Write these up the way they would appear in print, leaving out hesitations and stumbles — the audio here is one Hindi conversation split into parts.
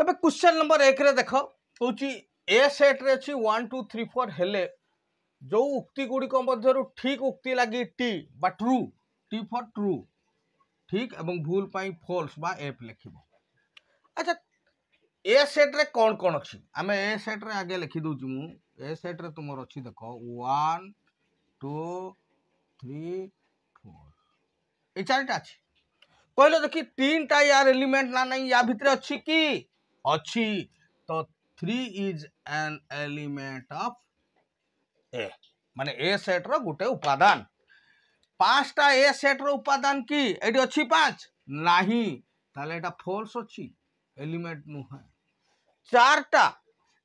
तबे क्वेश्चन नंबर 1 रे देखो होची ए सेट रे अछि 1 2 3 4 हेले जो उक्ति गुडी को मध्यरु ठीक उक्ति लागी टी बा ट्रू टी फॉर ट्रू ठीक एवं भूल पाई फॉल्स बा एफ लिखिबो। अच्छा ए सेट रे कौन कौन अछि आमे ए सेट रे आगे लिखि दउची मु ए सेट रे तुमर अछि देखो 1 2 3 4 ए चारटा अछि कहलो देखि तीनटा यार एलिमेंट ना नहीं या भितर अछि की अच्छी तो 3 is an element of A माने ए सेट रो गुटे उपादान पांचटा ए सेट रो उपादान की एडी अच्छी पांच नाही ताले एटा फॉल्स अच्छी एलिमेंट नु है चारटा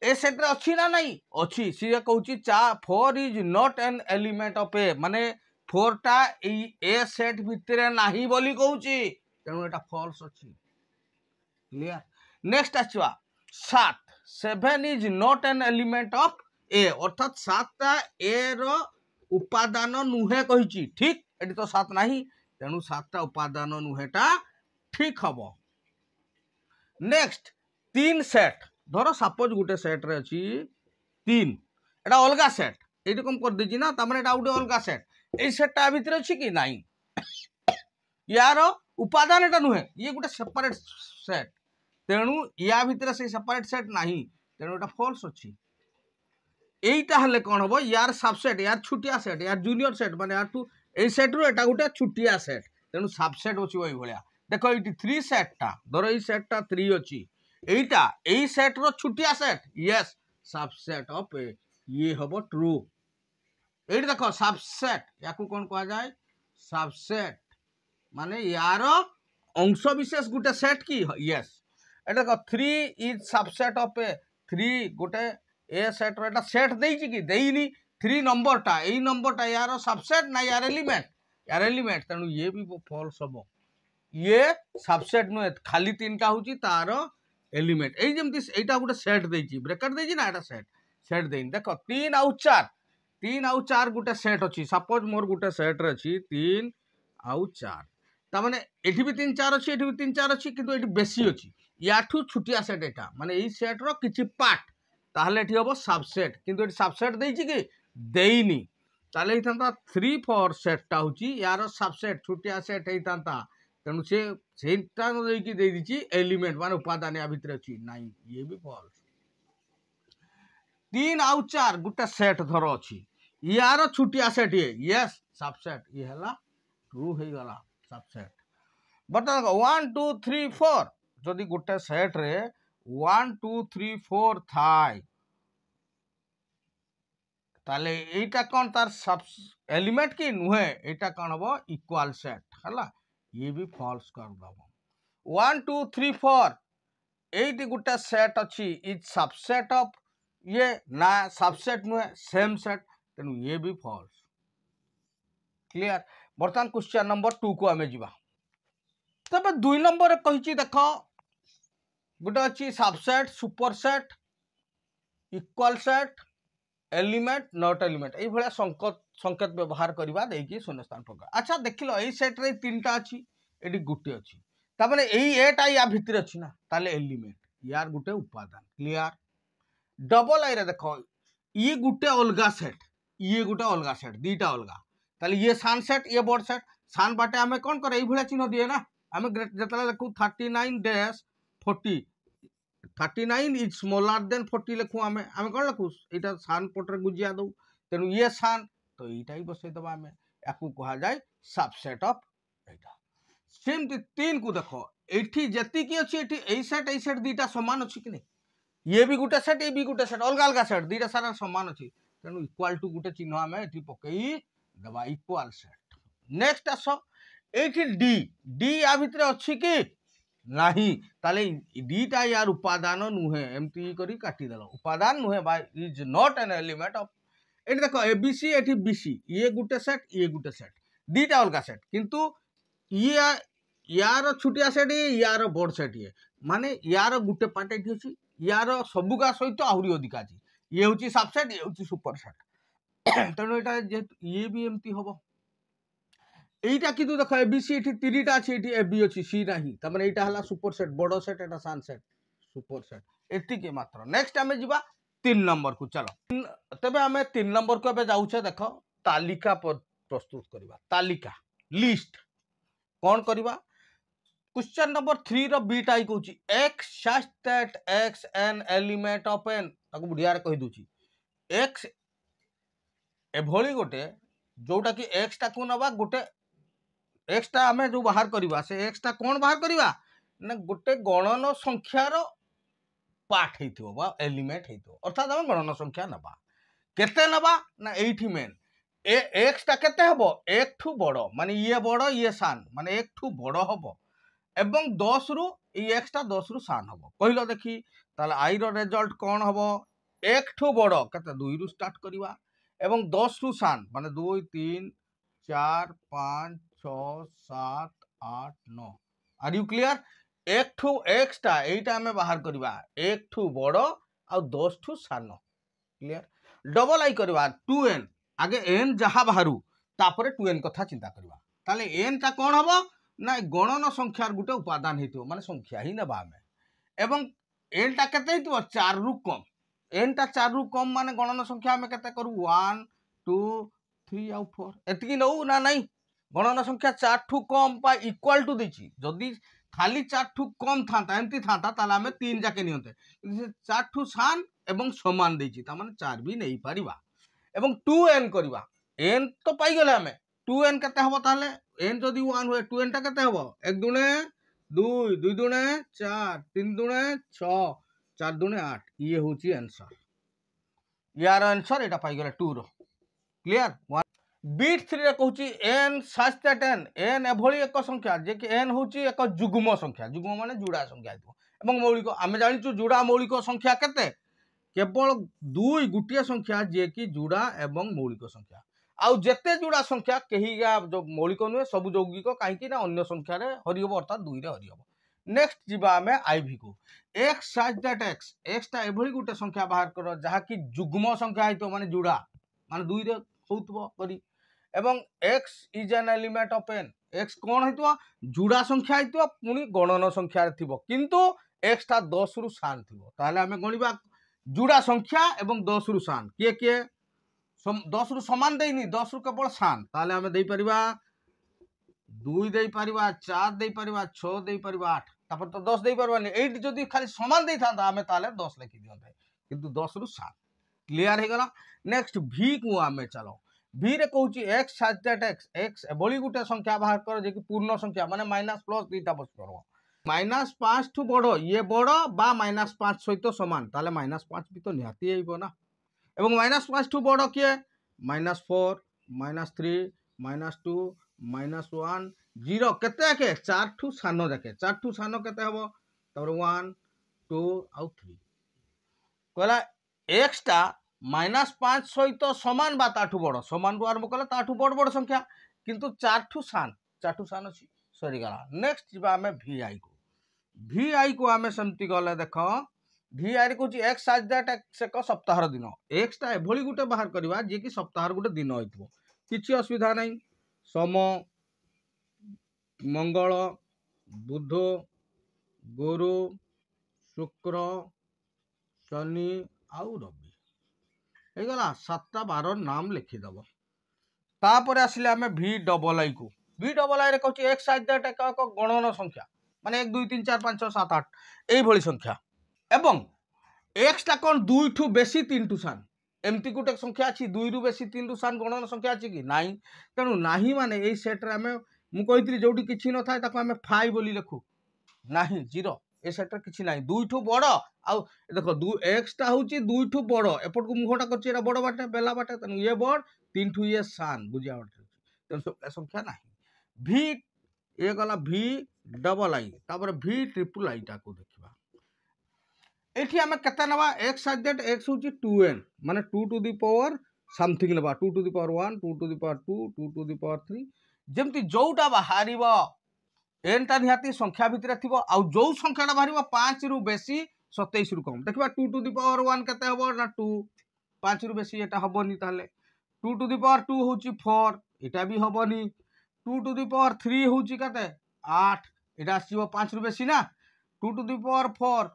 ए सेट रे अच्छी ना नहीं अच्छी सी कहूची 4 is not an element of A माने 4 टा ए सेट भितरे नाही बोली कहूची तेणु एटा फॉल्स अच्छी क्लियर। नेक्स्ट आछवा 7 is not an element of A अर्थात 7टा ए रो उपादान नुहे कहिची ठीक एटी तो 7 नाही तेणु 7टा उपादान नुहेटा ठीक हबो। नेक्स्ट 3 सेट धरो सपोज गुटे सेट रे अछि 3 एटा अलगा सेट एटी कम कर देछि ना त माने एटा गुटे अलगा सेट ए सेटटा भितर अछि कि नाही यार उपादान एटा नुहे ये गुटे सेपरेट सेट तेणु या भितर से सेपरेट सेट नाही तेणु एटा फॉल्स अछि एटा हले कोन हबो यार सबसेट यार छुटिया सेट यार जूनियर सेट माने यार to A set row Etah Gute छुटिया set तेणु सबसेट अछि ओइ भलिया देखो इटी 3 सेट टा धरो ई सेट टा 3 अछि एटा एई सेट रो छुटिया set yes subset of A ये हबो ट्रू एटी देखो सबसेट याकू कोन कहा जाय सबसेट माने यार अंश विशेष गुटे सेट की यस एटा देखो 3 is subset of A 3 Gute A set row Etah set देइची कि देइनी 3 नंबर टा एई नंबर टा यार सबसेट ना यार एलिमेंट तनु ये भी फॉल्स हबो ये सबसेट नु खाली 3 टा होची तार एलिमेंट एई जेमति एटा गुटे सेट देइची ब्रैकेट देइची ना एटा सेट देइन देखो 3 आउ 4 गुटे सेट अछि सपोज मोर गुटे सेट रे अछि 3 आउ 4 ता माने एठी भी 3 4 अछि एठी भी 3 4 अछि किंतु एठी बेसी अछि याठू छुटिया सेट एटा माने एई सेट रो किछि पार्ट ताहले एठी हबो सबसेट किंतु एठी सबसेट देइची कि देइनी ताले हिथंता 3 4 सेट टा होची यार सबसेट छुटिया सेट हेइतांता तेणु से सेटा देइकी देइ दिची एलिमेंट माने उपादान या भितर अछि नाही ये भी फॉल्स 3 आउ 4 गुटा सेट धरो अछि यार छुटिया सेट ये यस सबसेट ये हला ट्रू हे गला सबसेट बता 1 2 3 4 जदि गुटे सेट रे 1 2 3 4 थाय ताले एटा कोन तार सब एलिमेंट की नुहे एटा कोन हबो इक्वल सेट हला ये भी फॉल्स कर दबो 1 2 3 4 एटी गुटे सेट अछि इज सबसेट ऑफ ये ना सबसेट नुहे सेम सेट तेनु ये भी फॉल्स क्लियर। बर्तमान क्वेश्चन नंबर 2 को हमें जीवा तबे 2 नंबर रे कहिची देखो गुटे अछि subset superset equal set element not element एई भला संकेत व्यवहार करबा देकी शून्यस्थान प्रकार। अच्छा देखिलो एई सेट रे तीनटा अछि एडी गुटे अछि ता माने एई एटा या भितर अछि ना ताले एलिमेंट यार गुटे उपादान क्लियर। डबल आई रे देखो ये गुटे अलगा सेट ये गुटे अलगा सेट दीटा अलगा ताले ये सान सेट ये बॉड सेट सान बाटे हमें कोन करे एई भला चिन्ह दिए ना हमें जतला देखू 39 डैश 40 39 इज स्मॉलर देन 40 लिखू हमें कोन लिखू एटा सान पटरे गुजिया दउ तेनु ये सान तो एटा ही बसै दबा हमें याकू कहा जाय सबसेट ऑफ एटा सेम 3 को देखो एठी जति की अछि एठी ए सेट दीटा समान अछि कि नहीं ये भी गुटे सेट ये भी गुटे सेट अलग अलग सेट दीटा सारा समान अछि तेनु इक्वल टू गुटे चिन्ह हमें एठी पकई दबा इक्वल सेट। नेक्स्ट आसो एठी डी या भितर अछि कि नाही ताले दीटा यार उपादान नुहे एमती करी काटी देलो उपादान नुहे by is not an element of एठी देखो एबीसी एठी बीसी ये गुटे सेट दीटा अलगा सेट किंतु ये यार छुटिया सेट यार बड़ सेट ये माने यार गुटे पार्ट एठी अछि यार सबुगा सहित आहुरी अधिका अछि ये होची सबसेट ये होची सुपर सेट तेणु एटा जे ये भी एमती होबो एटा किंतु देखो एबीसी एठी 3टा अछि एठी एबी अछि सी नाही त माने एटा हला सुपर सेट बड़ सेट एटा सान सेट सुपरसेट एतिके मात्र। नेक्स्ट आमे जिबा 3 नंबर को। चलो तबे आमे 3 नंबर को एबे जाउछे देख तालिका प्रस्तुत करबा। तालिका लिस्ट कौन करबा। क्वेश्चन नंबर 3 रो बीटा आई कहूची x such that x an element of n ताको बुढ़िया रे कहि दूची x एभली गोटे जोटा कि x टा को नबा गोटे x टा हमें जो बाहर करबा से x टा कौन बाहर करबा ना गोटे गणन संख्यार पार्ट हेइथो बा एलिमेंट हेइथो अर्थात हम गणन संख्या नबा केते नबा ना एठी मेन x टा केते हबो एक ठू बड़ो माने ये बड़ो ये सान माने एक ठू बड़ो हबो एवं 10 रु x टा 10 रु सान हबो कहलो देखी ताले i रो रिजल्ट कौन हबो एक ठू बड़ो केते 2 रु स्टार्ट करबा एवं 10 रु सान माने 2 3 4 5 6 7 8 9 आर यू क्लियर एक ठू x टा एटा हमें बाहर करबा एक ठू बड़ो आ 10 ठू सान क्लियर डबल आई करबा 2n आगे n जहा बाहरु तापरे 2n कथा चिंता करबा ताले n टा कौन हबो ना गणन संख्यार गुटे उपादान हेतु माने संख्या ही नबा में एवं n टा केते हेतु 4 रु कम n टा 4 रु कम माने गणन संख्या में केते करू 1 2 3 आउ 4 एतकी नौ ना नहीं गणन संख्या 4 ठू कम पा इक्वल टू देची जदी खाली 4 ठू कम थांता एमती थांता ताले हमें 3 जाके नियंते 4 ठू सान एवं समान देची ता माने 4 भी नहीं परिबा एवं 2n करबा n तो पाई गेले हमें 2n केते हबो ताले n जदी 1 होए 2n टा केते हबो 1 दुने 2 2 दुने 4 3 दुने 6 4 दुने 8 ये होची आंसर यार आंसर एटा पाई गेले 2 रो क्लियर। बीट 3 रे कहूची n such that n एभली एक संख्या जे कि n होची एक जुग्म संख्या जुग्म माने जुड़ा संख्या हेतु एवं मौलिक आमे जानिचु जुड़ा मौलिक संख्या केते केवल 2 गुटिया संख्या जे कि जुड़ा एवं मौलिक संख्या आउ जेते जुड़ा संख्या कही जो मौलिक नुहे सब यौगिक कहीं ना अन्य संख्या रे हरिहब अर्थात 2 रे हरिहब। नेक्स्ट जीवा में आईवी को x such that x टा एभली गुटे संख्या बाहर कर जहा कि जुग्म संख्या हेतो माने जुड़ा माने 2 रे होतबो करी एवं x is an element of n x कौन हेतो जुड़ा संख्या हेतो पुनी गणन संख्या रे थिबो किंतु x टा 10 रु सान थिबो ताले हमें गणिबा जुड़ा संख्या एवं 10 रु सान किए 10 रु समान देनी 10 रु केवल सान ताले हमें देई परिबा 2 देई परिबा 4 देई परिबा 6 देई परिबा 8 तापर तो 10 देई परबानी एट जदी खाली समान देई थांता हमें ताले 10 लिखि दियंते किंतु 10 रु सान क्लियर हे गला। नेक्स्ट v को हमें चलो v रे कहूची x such that x एभली गुटे संख्या बाहर कर जे कि पूर्ण संख्या माने माइनस प्लस दुईटा बस करबो -5 ठू बड़ो ये बड़ो बा -5 सहित समान ताले -5 भी तो निहाती हेइबो ना एवं -5 ठू बड़ो किए -4 -3 -2 -1 0 केते के 4 ठू सानो जाके 4 ठू सानो केते हबो तबर 1 2 आउ 3 कहला x टा -5 सहित समान बा ताठू बड़ समान रु आरंभ कले ताठू बड़ बड़ संख्या किंतु 4 ठू सान अछि सरी गला। नेक्स्ट जीवा हमें vi को हमें समति गले देखो vi रे कहूची x such that x एक सप्ताहर दिन x टा एभली गुटे बाहर करबा जे कि सप्ताहर गुटे दिन होइतबो किछि असुविधा नै सोम मंगल बुध गुरु शुक्र शनि आउ रवि हे गला 7टा 12 नाम लिखि दबो तापर आसिले हमें v डबल आई को v डबल आई रे कहूची x such that एक गणन संख्या माने 1 2 3 4 5 6 7 8 एई भली संख्या एवं x टा कोन 2 ठू बेसी 3 ठू सान एमती गुटे संख्या अछि 2 रु बेसी 3 रु सान गणन संख्या अछि कि नाही तेनु नाही माने एई सेट रे हमें मु कहितली जोडी किछि न थाय ताको हमें 5 बोली लिखु नाही 0 ए सेट रे किछि नाही 2 ठू बड़ आ देखो 2 x टा होची 2 ठू बड़ एपट को मुखटा करछि एरा बड़ बाटे बेला बाटे तेनु ये बड़ 3 ठू ये सान बुझिया बाटे तेनु संख्या नाही v ए गला v डबल आई तापर v ट्रिपल आई टा को देखिबा एठी हमें केते नबा x such that x होची 2n माने 2 टू द पावर समथिंग नबा 2 to the power 1 2 to the power 2 2 to the power 3 जेमति जोटा बाहरिबो n टा निहाती संख्या भितरे थिबो आ जो संख्याटा बाहरिबो 5 रु बेसी 27 रु कम देखबा 2 टू द पावर 1 केते हबो ना 2 5 रु बेसी एटा हबोनी ताले 2 टू द पावर 2 होची 4 एटा भी हबोनी 2 टू द पावर 3 होची केते 8 एटा आसीबो 5 रु बेसी ना 2 to the power 4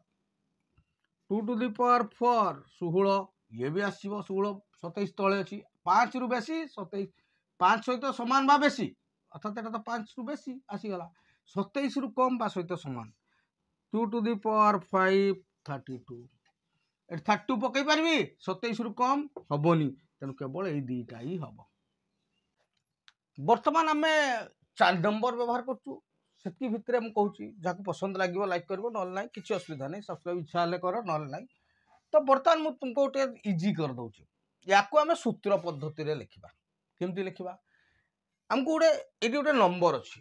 2 to the power 4 16 ये भी आसीबो 16 27 तळे अछि 5 रु बेसी 27 5 सहित समान बा बेसी अर्थात एटा तो 5 रु बेसी आसी गला 27 रु कम बा सहित समान 2 to the power 5 32 एट 32 पकई पारबी 27 रु कम हबोनी तेनु केवल ए दीटा ही हबो वर्तमान आमे 4 नंबर व्यवहार करछु सेति भितरे हम कहूची जाको पसंद लागिवो लाइक करबो नल नाही किछि असुविधा नाही सब्सक्राइब इच्छा हले कर नल नाही तो वर्तमान मु तुमको गोटे इजी कर दउची याको आमे सूत्र पद्धति रे लिखिबा केमति लिखिबा हमको गोटे एटी गोटे नंबर अछि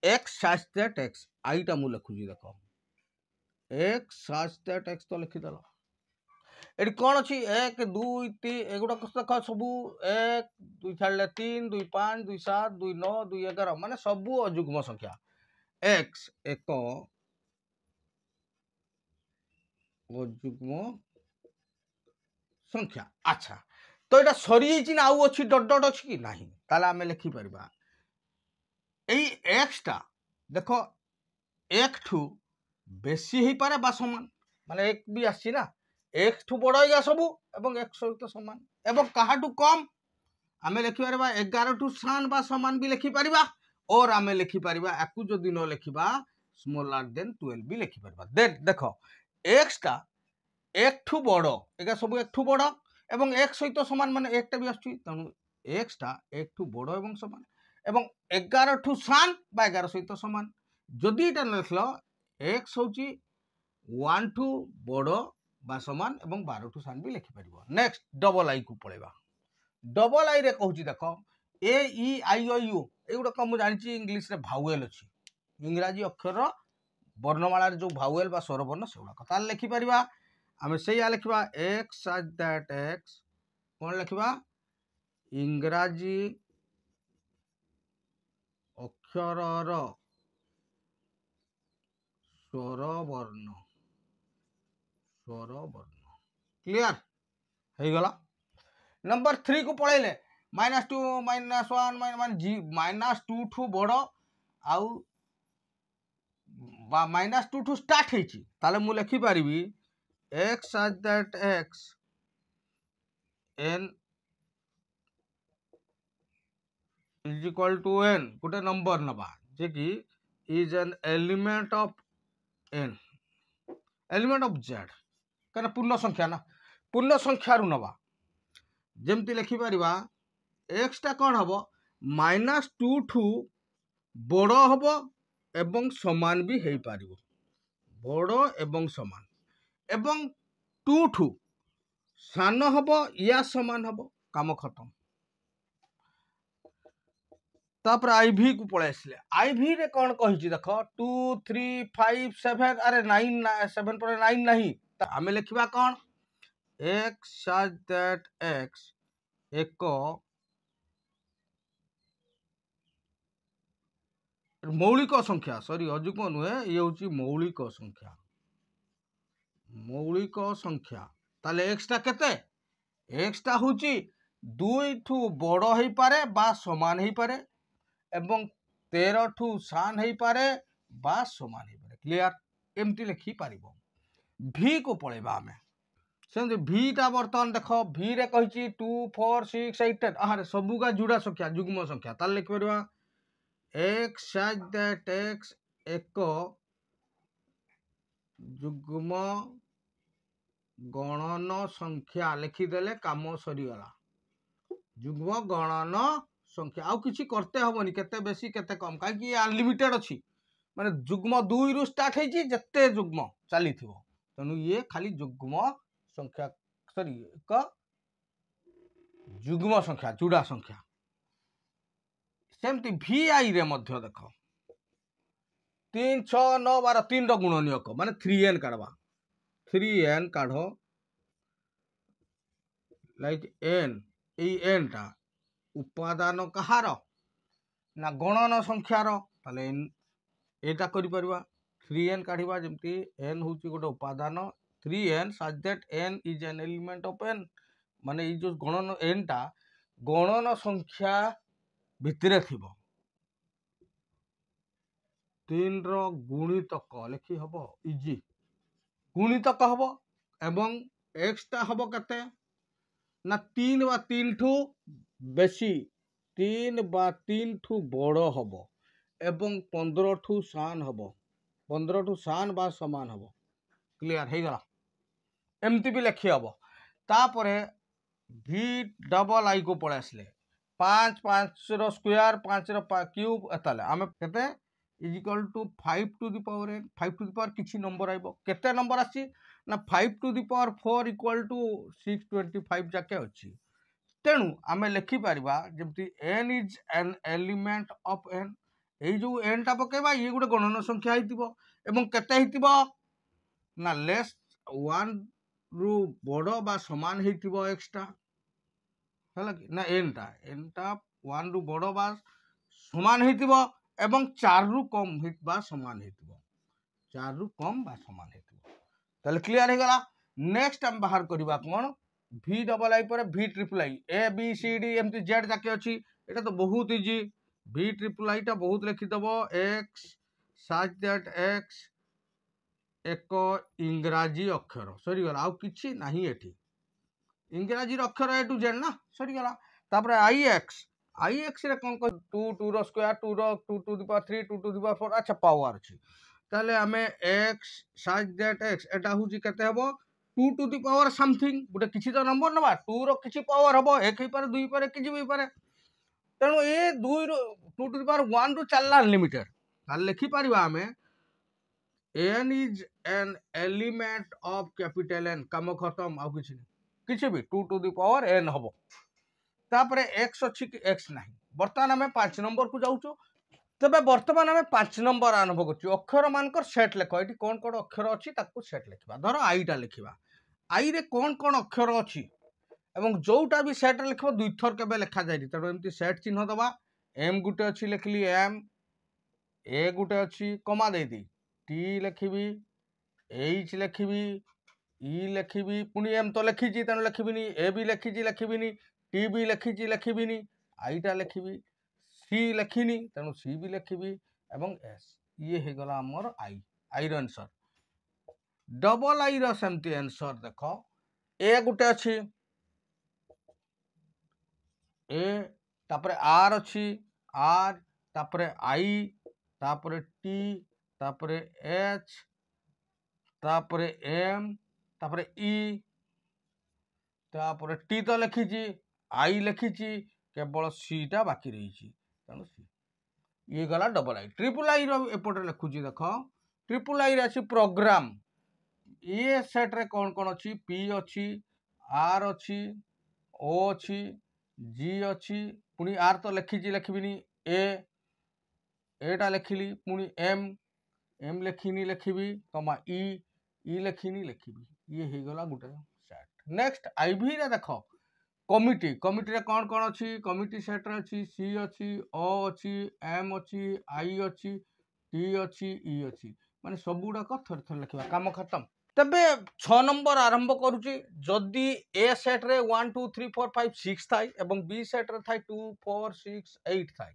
x such that x आईटा मु लिखुजी देखो x such that x तो लिखि दलो एटी कोन अछि 1 2 3 एगुडा देखो सबु 1 2 छाड़ले 3 2 5 2 7 2 9 2 11 माने सबु अजुग्म संख्या x एक अजुग्म संख्या अच्छा तो एटा सरी छि ना आउ अछि डट डट अछि कि नाही ताला हमें लिखि परबा एई x टा देखो 1 ठू बेसी ही पारे बा समान माने 1 भी आछि ना 1 ठू बड़ होइगा सबु एवं 1 सहित समान एवं काहाटू कम आमे लिखि परबा 11 ठू सान बा समान भी लिखि परबा और आमे लिखि परबा आकु जदि न लिखिबा स्मॉलर देन 12 भी लिखि परबा देखो x टा 1 ठू बड़ एगा सब 1 ठू बड़ एवं 1 सहित समान माने 1 टा भी आछि तनु x टा 1 ठू बड़ एवं समान एवं 11 ठू सान बा 11 सहित समान जदि एटा लिखलो x होची 1 ठू बड़ बा समान एवं 12 ठू सान भी लिखि परबो नेक्स्ट डबल आई को पळेबा डबल आई रे कहूची देखो ए ई आई ओ यू एगुडा कम जानि इंग्लिश रे भावेल अछि इंग्रजी अक्षर वर्णमाला रे जो भावेल बा स्वरवर्ण सेउडा कथा लिखि परबा आमे सेया लिखबा x such that x कोन लिखबा इंग्रजी अक्षर रो स्वरवर्ण क्लियर हे गला नंबर 3 को पळैले -2 -1 -2 ठू बड़ आउ बा -2 ठू स्टार्ट हेची ताले मु लिखि पारिबी x such that x n is equal to n गोटे नंबर नबा जे कि is an element of n element of z कना पूर्ण संख्या ना पूर्ण संख्या रु नबा जेमति लिखि परिबा x टा कोन हबो -2 ठू बड़ हबो एवं समान भी हेई पारिबो बड़ एवं समान एवं 2 ठू सान हबो या समान हबो काम खत्म तापर आईवी को पळे आसले आईवी रे कोन कहिछि देखो 2 3 5 7 अरे 9 7 पर 9 नहीं त हमें लिखिबा कोन x such that x एक मौलिक संख्या सॉरी अजुग्म नुहे ये होची मौलिक संख्या ताले x टा केते x टा होची 2 ठू बड़ हेई पारे बा समान हेई पारे एवं 13 ठू सान हेई पारे बा समान हेई पारे क्लियर एमती लिखि पारिबो v को पळेबा हमें सेम v टा वर्तमान देखो v रे कहिची 2 4 6 8 10 आहारे सबु का जुड़ा संख्या जुग्म संख्या ताले लिखि परबा x such that x एक जुग्म गणन संख्या लिखि देले काम सरी गला जुग्म गणन संख्या आउ किछि करते हबनी केते बेसी केते कम काई कि अनलिमिटेड अछि माने जुग्म 2 रु स्टार्ट हेची जत्ते जुग्म चली थिबो तनु ये खाली जुग्म संख्या सॉरी एक जुग्म संख्या जुड़ा संख्या सेमती vi रे मध्य देखो 3 6 9 12 3 रो गुणनीयक माने 3n काढवा 3n काढो लाइक n ए n टा उपादान कहार ना गणन संख्यार ताले एटा करि परबा 3n काढिबा जेमती n होची गोटे उपादान 3n such that n is an element of n माने ई जो गणन n टा गणन संख्या भितरे थिबो 3 रो गुणितक लिखि हबो इजी गुणितक हबो एवं एक्स टा हम केते ना 3 बा 3 ठू बेसी 3 बा 3 ठू बड़ हम एवं 15 ठू सान हम 15 ठू सान बा समान हम क्लियर हो गला एमती भी लिखी हम तापर भी डबल आई को पड़े आसले 5 5 रो स्क्वायर 5 रो क्यूब एताले आमे केते is equal to 5 to the power n 5 to the power किछि नंबर आइबो केते नंबर आसी ना 5 to the power 4 equal to 625 जाके अछि तेणु आमे लिखि पारिबा जेमति n is an element of n एई जो n टा पकेबा ये गुटे गणन संख्या हितिबो एवं केते हितिबो ना लेस 1 रु बड़ बा समान हितिबो x टा है कि ना n टा 1 रु बड़ बा समान हितिबो एवं 4 रु कम बा समान हितिबो 4 रु कम बा समान हितिबो ताले क्लियर हो गला नेक्स्ट हम बाहर करबा कोन v डबल आई पर v triple I A B C D एमती जेड जाके अछि एटा तो बहुत इजी v ट्रिपल आई टा बहुत लिखि दबो x सच दैट x एक इंग्राजी अक्षर सरी गला आ किछि नाही एठी इंग्राजी अक्षर ए टू जेड ना सरी गला तापर आई एक्स रे कोन को 2 2 रो स्क्वायर 2 रो 2 to the power 3 2 to the power 4 अच्छा पावर अछि ताले हमें x such that x Etah Ho Chi केते हबो 2 टू द पावर समथिंग गुटे किछि तो नंबर नबा 2 रो किछि पावर हबो 1 ही पारे 2 पारे किछि भी पारे तेणु ए 2 रो 2 टू द पावर 1 रो चलला अनलिमिटेड ताले लिखि परिबा हमें n is an element of capital N काम खत्म आ किछि भी 2 टू द पावर n हबो तापरे x अछि कि x नाही वर्तमान हमें 5 नंबर को जाउचो तबे वर्तमान हमें 5 नंबर आरंभ करछु अक्षर मानकर सेट लेख एटी कोन कोन अक्षर अछि ताकू सेट लिखबा धरो आई टा लिखबा आई रे कोन कोन अक्षर अछि एवं जोटा भी सेट लिखबो दुई थर केबे लिखा जाय तडो एमती सेट चिन्ह दबा m गुटे अछि लिखली m a गुटे अछि कमा दे दी t लिखबी h लिखबी e लिखबी पुनी m तो लिखिजी तन लिखबिनी a भी लिखिजी लिखबिनी t भी लिखिजी लिखबिनी i टा लिखबी c लिखिनी तेणु c भी लिखबी एवं s ये हे गला हमर आई रो आंसर डबल आई रो सेमती आंसर देखो a गुटे अछि a तापरे r अछि r तापरे i तापरे t तापरे h तापरे m तापरे e तापरे t तो लिखिजी i लिखिजी केवल c टा बाकी रही तेणु c ये गला डबल आई ट्रिपल आई रो एपटे लिखुची देखो ट्रिपल आई रे प्रोग्राम ये सेट रे कौन कौन अच्छी p अच्छी r अच्छी o अच्छी g अच्छी पुनी r तो लिखिजी लिखबिनी a एटा लिखिली पुनी m लिखिनी लिखबी कमा e लिखिनी लिखबी ये हे गला गुटे सेट नेक्स्ट आईवी रे देखो कमिटी रे कौन कौन अच्छी कमिटी सेट रे अच्छी सी अच्छी o अच्छी m अच्छी i अच्छी t अच्छी e अच्छी माने सब गुडाक थर थर लिखबा काम खत्म तबे 6 नंबर आरंभ करूची जदी ए सेट रे 1 2 3 4 5 6 थाई एवं बी सेट रे थाई 2 4 6 8 थाई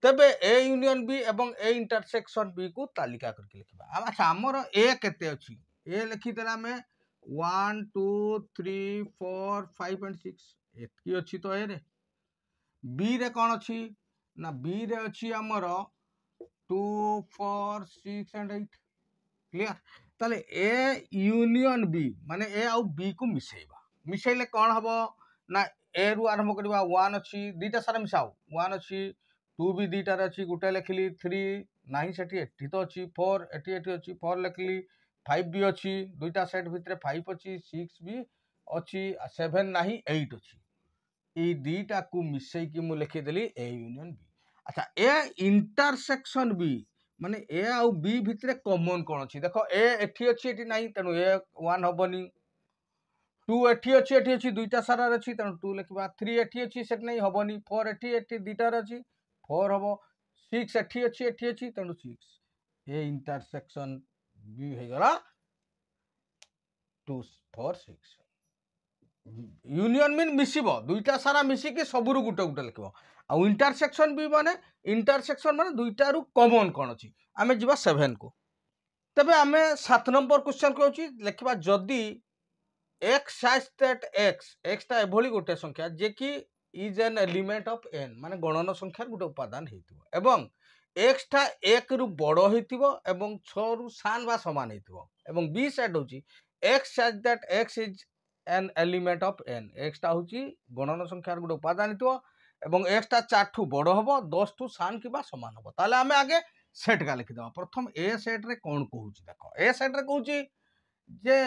तबे ए यूनियन बी एवं ए इंटरसेक्शन बी को तालिका करके लिखबा अच्छा हमर ए केते अछि ए लिखि देला में 1 2 3 4 5 एंड 6 एतकी अछि तो ए रे बी रे कोन अछि ना बी रे अछि हमर 2 4 6 एंड 8 क्लियर ताले ए यूनियन बी माने ए आउ बी को मिसेबा मिसेले कोन हबो ना ए रु आरंभ करबा 1 अछि दीटा सारा मिसाओ 1 अछि 2 भी दीटा रे अछि गुटे लिखली 3 नाही सेठी एठी तो अछि 4 एठी एठी अछि 4 लिखली 5 भी अछि दुईटा सेट भितरे 5 अछि 6 भी अछि 7 नाही 8 अछि ई दीटा को मिसई की मु लिखि देली ए यूनियन बी अच्छा ए इंटरसेक्शन बी माने ए आउ बी भितरे कॉमन कोन अछि देखो ए एठी अछि एठी नाही तनु ए 1 हबनी 2 एठी अछि दुईटा सारा अछि तनु 2 लिखबा 3 एठी अछि सेट नाही हबनी 4 एठी दीटा अछि 4 हबो 6 एठी अछि तनु 6 ए इंटरसेक्शन बी हे गला 2 4 6 यूनियन मीन मिसिबो दुईटा सारा मिसी के सबुरु गुटे गुटे लिखबो आ इंटरसेक्शन भी माने दुईटा रु कॉमन कोन अछि आमे जिबा 7 को तबे आमे 7 नंबर क्वेश्चन को अछि लिखबा जदी x such that x टा एभली गोटे संख्या जे कि is an element of n माने गणन संख्या गोटे उपादान हेतिबो एवं x टा 1 रु बड़ हेतिबो एवं 6 रु सान बा समान हेतिबो एवं b सेट होची x such that x is an element of n x टा होची गणन संख्या गोटे उपादान हेतिबो एवं x टा 4 ठु बड़ हबो 10 ठु सान किबा समान हबो ताले हमें आगे सेट का लिखि दबा प्रथम ए सेट रे कोन कहूची देखो ए सेट रे कहूची जे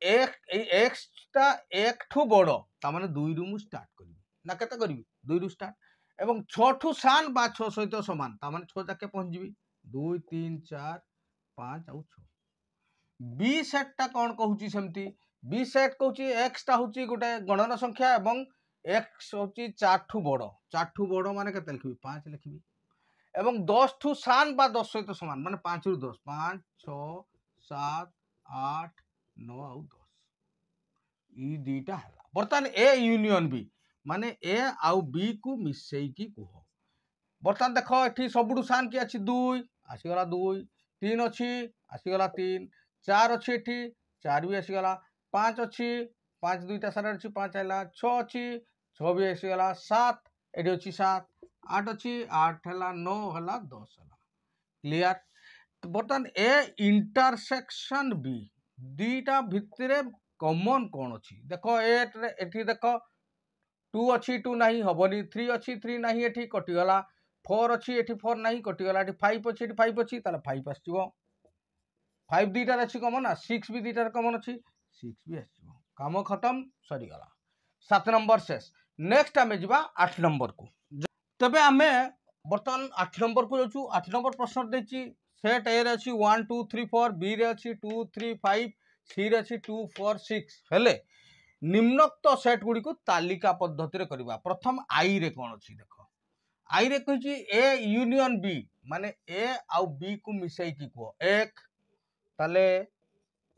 एक्स टा 1 ठू बड़ तामाने 2 रु मु स्टार्ट करिवि ना केते करिवि 2 रु स्टार्ट एवं 6 ठू सान बा 6 सहित समान तामाने 6 जाके पहुंच जिवि 2 3 4 5 आउ 6 बी सेट टा कोन कहूची सेमती बी सेट कहूची एक्स टा होची गोटे गणन संख्या एवं एक्स होची 4 ठू बड़ माने केते लिखिबि 5 लिखिबि एवं 10 ठू सान बा 10 सहित समान माने 5 रु 10 5 6 7 8 9 आउ 10 ई दीटा हला बर्तमान ए यूनियन बी माने ए आउ बी को मिसई की कह बर्तमान देख एठी सबुडु सान की अछि 2 आसीगला 2 3 अछि आसीगला 3 4 अछि एठी 4 भी आसीगला 5 अछि 5 दुईटा सारा अछि 5 हला 6 अछि 6 भी आसीगला 7 एठी अछि 7 8 अछि 8 हला 9 हला 10 हला क्लियर बर्तमान ए इंटरसेक्शन बी दीटा भितरे कॉमन कौन अच्छी देख एटी देख 2 अच्छी 2 नहीं हबनी 3 अच्छी 3 नहीं एटी कटिगला 4 अच्छी एटी 4 नहीं कटिगला एटी 5 अच्छी एटी 5 अच्छी ताले 5 आसीबो 5 दीटा अच्छी कॉमन ना 6 भी दीटा कॉमन अच्छी 6 भी आसीबो काम खत्म सरी गला 7 नंबर शेष नेक्स्ट आमे जिबा 8 नंबर को तबे आमे बर्तमान 8 नंबर को जाउछु 8 नंबर प्रश्न देछि सेट ए रे अछि 1 2 3 4 बी रे अछि 2 3 5 सी रे अछि 2 4 6 हेले निम्नोक्त सेट गुडी को तालिका पद्धति रे करबा प्रथम आई रे कोन अछि देखो आई रे कहछि ए यूनियन बी माने ए आउ बी को मिसई की को एक ताले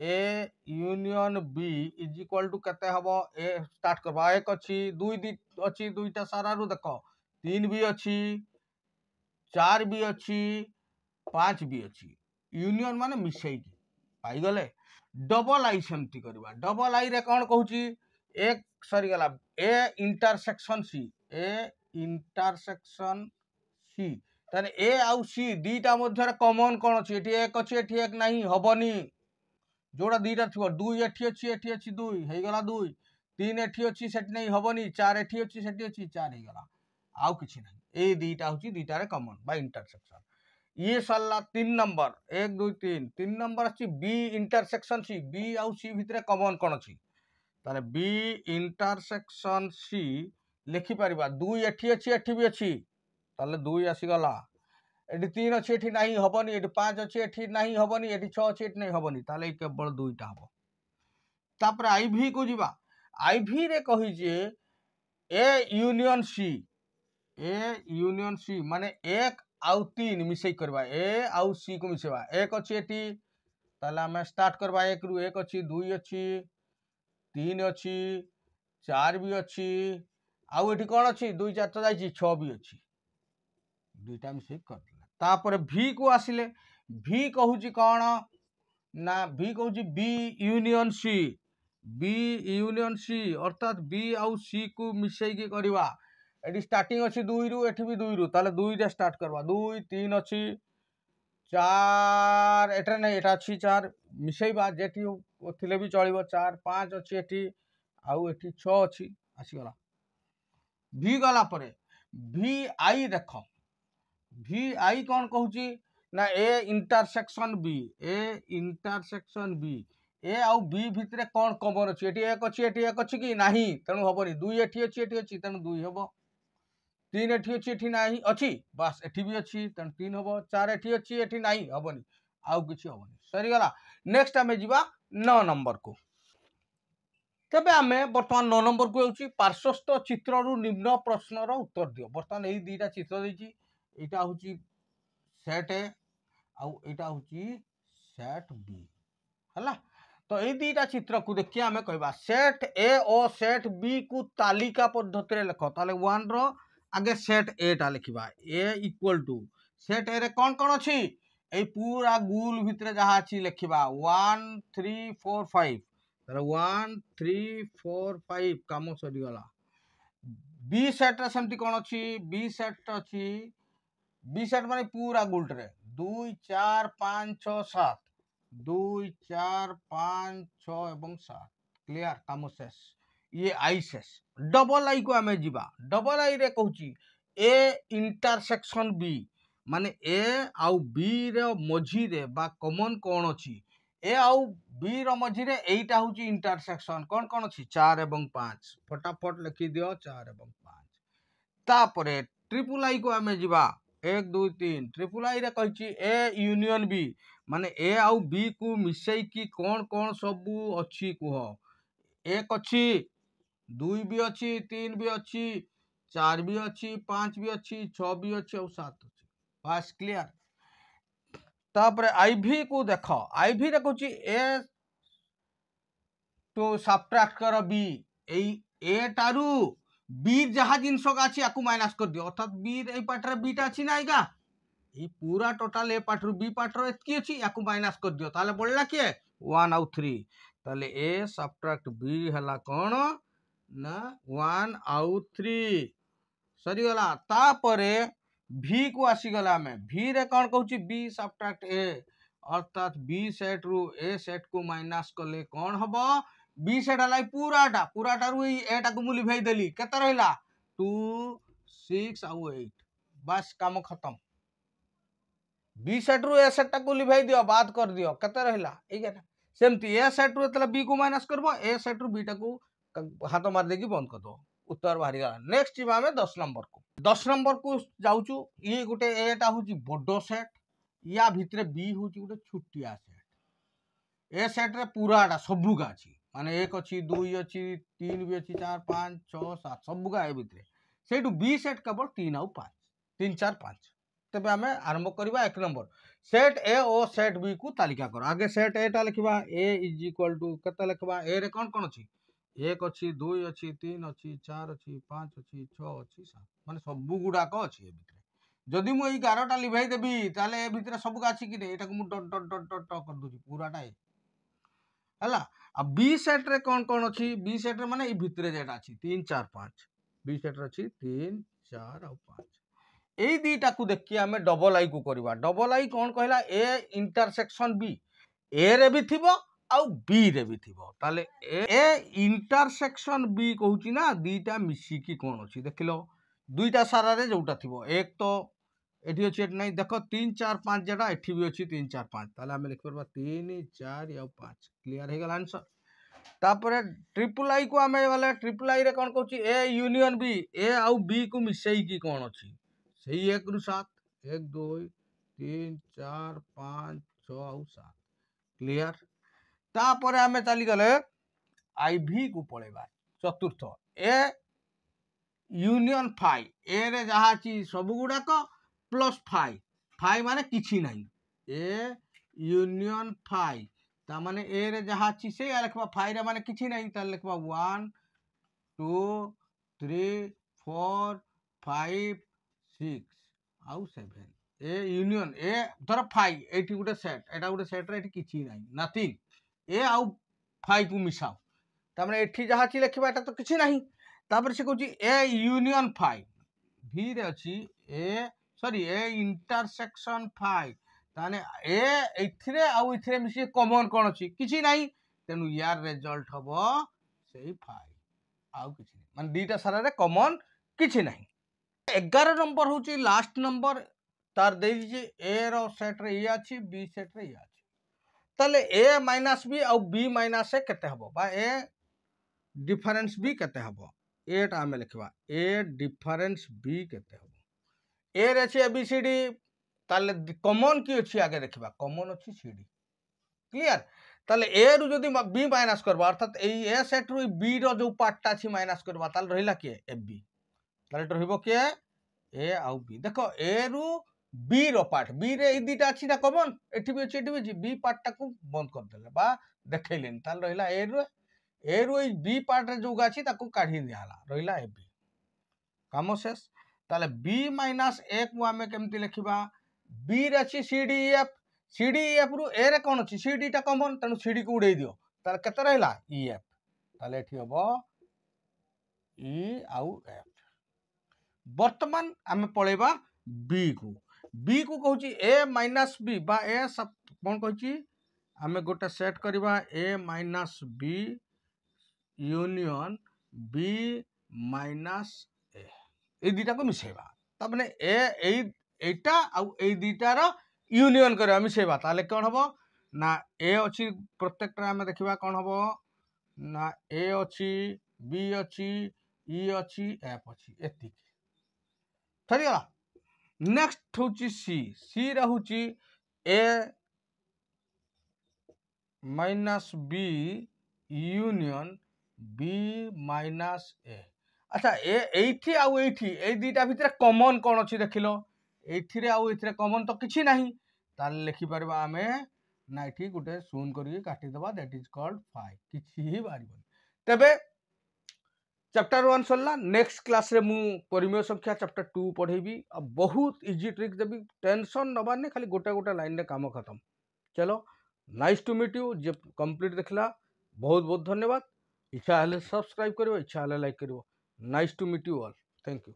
A union B is equal to कते हबो ए स्टार्ट करबा एक अछि 2 अछि दुईटा सारा रु देखो 3 भी अछि 4 भी अछि 5 भी अछि यूनियन माने मिसई की पाई गले डबल आई सेमती करबा डबल आई रे कोन कहूची एक सरी गला ए इंटरसेक्शन सी ताने ए आउ सी दीटा मध्य कॉमन कोन अछि एठी एक अछि एठी एक नहीं हबनी जोड़ा दीटा थिबो 2 एठी अछि 2 हे गला 2 3 एठी अछि सेट नहीं हबनी 4 एठी अछि सेठी अछि 4 हे गला आउ किछि नहीं ए दीटा होची दीटा रे कॉमन बाय इंटरसेक्शन ये सल्ला 3 नंबर 1 2 3 3 नंबर अछि बी इंटरसेक्शन सी बी आउ सी भितरे कॉमन कोन अछि ताले बी इंटरसेक्शन सी लिखि परिबा 2 एठी भी अछि ताले 2 आसी गला एठी 3 अछि एठी नहीं हबनी एठी 5 अछि एठी नहीं हबनी एठी 6 अछि एठी नहीं हबनी ताले केवल 2टा हबो तापर आईवी को जिबा आईवी रे कहि जे ए यूनियन सी माने एक आउ 3 मिसई करबा ए आउ सी को मिसेबा एक अछि एठी ताले हमें स्टार्ट करबा 1 रु 1 अछि 2 अछि 3 अछि 4 भी अछि आउ एठी कोन अछि 2 4 तो जाईची 6 भी अछि दुईटा मिसई कर दिला तापर भी को आसिले भी कहूची कोन ना भी कहूची बी यूनियन सी अर्थात बी आउ सी को मिसई की करबा एटी स्टार्टिंग अछि 2 रु एठी भी 2 रु ताले 2 रे स्टार्ट करबा 2 3 अछि 4 एटा नहीं एटा अछि 4 मिसईबा जेठी थिले भी चलिबो 4 5 अछि एठी आउ एठी 6 अछि आसी गला भी गला परे भी आई देखो भी आई कोन कहूची ना ए इंटरसेक्शन बी ए आउ बी भितरे कोन कॉमन अछि एठी एक अछि कि नाही तनु हबनी 2 एठी अछि तनु 2 हबो 3 एठी अछि नाही अछि बस एठी भी अछि तनु 3 हबो 4 एठी अछि नाही हबनी आउ किछि हबनी सरी गला नेक्स्ट हमें जिबा 9 नंबर को तबे आमे वर्तमान 9 नंबर को होउची पार्श्वस्थ चित्र रु निम्न प्रश्न रो उत्तर दियो वर्तमान एई दीटा चित्र देची एटा होची सेट ए आउ एटा होची सेट बी हला तो एई दीटा चित्र को देखि आमे कहबा सेट ए और सेट बी को तालिका पद्धति रे लिखो ताले 1 रो आगे सेट ए टा लिखिबा ए इक्वल टू सेट ए रे कोन कोन अछि ए पूरा गुल भितरे जहा अछि लिखिबा 1 3 4 5 ତାହେଲେ 1 3 4 5 କାମ ସରିଗଲା। बी सेट रे सेमती कौन अच्छी बी सेट अच्छी बी सेट माने पूरा गुल्टरे 2 4 5 6 7 2 4 5 6 एवं 7 क्लियर काम शेष ये आई शेष डबल आई को आम जीवा डबल आई रे कहूची ए इंटरसेक्शन बी माने ए आउ बी रे मझी रे बा कॉमन कौन अच्छी ए आउ बी रो मझी रे एटा होची इंटरसेक्शन कौन कौन अच्छी 4 एवं 5 फटाफट लिखि दियो 4 एवं 5 तापरे ट्रिपल आई को आम जीवा 1 2 3 ट्रिपल आई रे कहची ए यूनियन बी माने ए आउ बी को मिसई की कौन कौन सब अच्छी कुह 1 अच्छी 2 भी अच्छी 3 भी अच्छी 4 भी अच्छी 5 भी अच्छी 6 भी अच्छी और 7 अच्छी बस क्लियर तापरे आईवी को देख आईवी रे कहची ए तो सब्ट्रैक्ट कर बी ए टारू बी जहाँ जिनस अच्छी या माइनस कर दियो अर्थात बी ए पार्ट रे बीटा अच्छी ना आएगा ये पूरा टोटाल ए पार्ट रू बी पार्ट रो एतकी अच्छी या माइनस कर दियो ताले बोलला किए 1 आउ 3 ताले ए सब्ट्रैक्ट बी हला कोन ना 1 आउ 3 सरी गला तापरे भी को आसी गला में भी रे कोन कहूची बी सब्ट्रैक्ट ए अर्थात बी सेट रू ए सेट को माइनस करले कोन हबो बी सेट हला पूराटा रू एटा को मुली भाई देली केते रहला 2 6 आउ 8 बस काम खत्म बी सेट रू ए सेट को लिभाई दियो बात कर दियो केते रहला एगेटा सेमती ए सेट रू तले बी को माइनस करबो ए सेट रू बी टा को हाथ मार देकी बंद कर दो उत्तर बाहरी गला नेक्स्ट जीवा में 10 नंबर को जाउचू ये गुटे एटा होची बडो सेट या भितरे बी होची गुटे छुटिया सेट ए सेट रे पूराटा सबुगा अछि माने 1 अछि 2 अछि 3 भी अछि 4 5 6 7 सबुगा ए भितरे सेटू बी सेट केवल 3 आउ 5 3 4 5 तबे हमें आरंभ करबा 1 नंबर सेट ए और सेट बी को तालिका कर आगे सेट ए टा लिखबा ए इज इक्वल टू केते लिखबा ए रे कोन कोन अछि 1 अछि 2 अछि 3 अछि 4 अछि 5 अछि 6 अछि 7 माने सब गुडा को अछि ए भितरे जदि मु ई 11 टा लिभाई देबी ताले ए भितरे सब का अछि कि नै एटा को मु डॉट डॉट डॉट डॉट कर दूची पूराटा ए हला अब बी सेट रे कोन अछि बी सेट रे माने ई भितरे जेटा अछि 3 4 5 बी सेट रे अछि 3 4 और 5 ए दीटा को देखिए आम डबल आई को करवा डबल आई कौन कहला ए इंटरसेक्शन बी ए रे भी थिबो आउ बी रे भी थिबो ताले ए इंटरसेक्शन बी कहूची ना दीटा मिसी की कौन अछि देखिलो दुईटा सारा रे जोटा थिबो एक तो एठी अछि एठी नै देखो 3 4 5 जेटा एठी भी अछि 3 4 5 ताले हम लिख परबा 3 4 या 5 क्लियर हे गेल आंसर तापरे ट्रिपल आई को आमे वाला ट्रिपल आई रे कौन कहूची ए यूनियन बी ए आउ बी को मिसई की कौन अछि सही 1 रु 7 1 2 3 4 5 6 आउ 7 क्लियर तापरे आमे चली गले आईवी को पळेबा चतुर्थ ए यूनियन फाई ए रे जहा छी सब गुडा को प्लस फाई फाई माने किछि नाही ए यूनियन फाई ता माने ए रे जहा छी से लिखबा फाई रे माने किछि नाही ता लिखबा 1 2 3 4 5 6 आउ 7 ए यूनियन ए धर फाई एठी गुटे सेट एटा गुटे सेट रे एठी किछि नाही नथिंग ए आउ फाई को मिसाओ तामने एठी जहा छी लिखबा एटा तो किछि नाही तापर से कहूची ए यूनियन फाई भी रे अछि ए सॉरी ए इंटरसेक्शन फाई ताने ए एथिरे आउ इथिरे मिसी कॉमन कोन अछि किछि नाही तेनु यार रिजल्ट हबो सेही फाई आउ किछि नाही माने दीटा सारा रे कॉमन किछि नाही 11 नंबर होची लास्ट नंबर तार दे दीजिए ए रो सेट रे ये अछि बी सेट रे ये अछि तले ए माइनस बी और बी माइनस ए केते हबो बा ए डिफरेंस बी केते हबो ए टा हमें लिखबा ए डिफरेंस बी केते हबो ए रे अछि ए बी सी डी ताले कॉमन की अछि आगे देखबा कॉमन अछि सी डी क्लियर ताले ए रु जदी बी माइनस करबा अर्थात ए सेट रु बी रो जो पार्टटा अछि माइनस करबा ताले रहिला के ए बी ताले रहबो के ए आउ बी देखो ए रु बी रो पार्ट बी रे ई दीटा अछि ना कॉमन एठी भी अछि बी पार्ट टा को बंद कर देले बा देखैलेन ताल रहिला ए रु बी पार्ट रे जो अछि ताको काढी दियाला रहिला ए बी काम शेष ताले बी माइनस ए को हमें केमति लिखिबा बी रे अछि सी डी एफ रु ए रे कोन अछि सी डी टा कॉमन तनु सी डी को उडै दियो तार केते रहला ई एफ ताले एठी हबो ई आउ एफ वर्तमान आमे पळेबा बी को कहूँ ए माइनस बी बा ए सब कौन कहूँ आमे गोटे सेट करवा A minus B union B minus A दुटा को मिसेबा ता माने एटा आउ ए दुटार यूनियन करवा मिसेबा ताले कौन हबो ना ए अछि प्रत्येक आमे देखिबा कौन हबो ना ए अछि बी अछि ई अछि एफ अछि एति सरीगला नेक्स्ट होची सी रहूची A minus B union B minus A अच्छा एठी आउ एठी ए दुटा भितर कॉमन कौन अछि देखिलो एठी आउ एथिरे कॉमन तो किछि नाही ताले लिखि परबा आमे ना एठी गुटे शून्य करी काटी दबा दैट इज कॉल्ड 5 किछि ही बारिबन तबे चैप्टर 1 सरला नेक्स्ट क्लास रे मु परिमेय संख्या चैप्टर 2 पढ़ेबी अब बहुत इजी ट्रिक देबी टेंशन नबार ने खाली गोटा गोटा लाइन रे काम खत्म चलो नाइस टू मीट यू जे कंप्लीट देखला बहुत बहुत धन्यवाद इच्छा हले सब्सक्राइब करिवो इच्छा हले लाइक करिवो nice to meet you all thank you.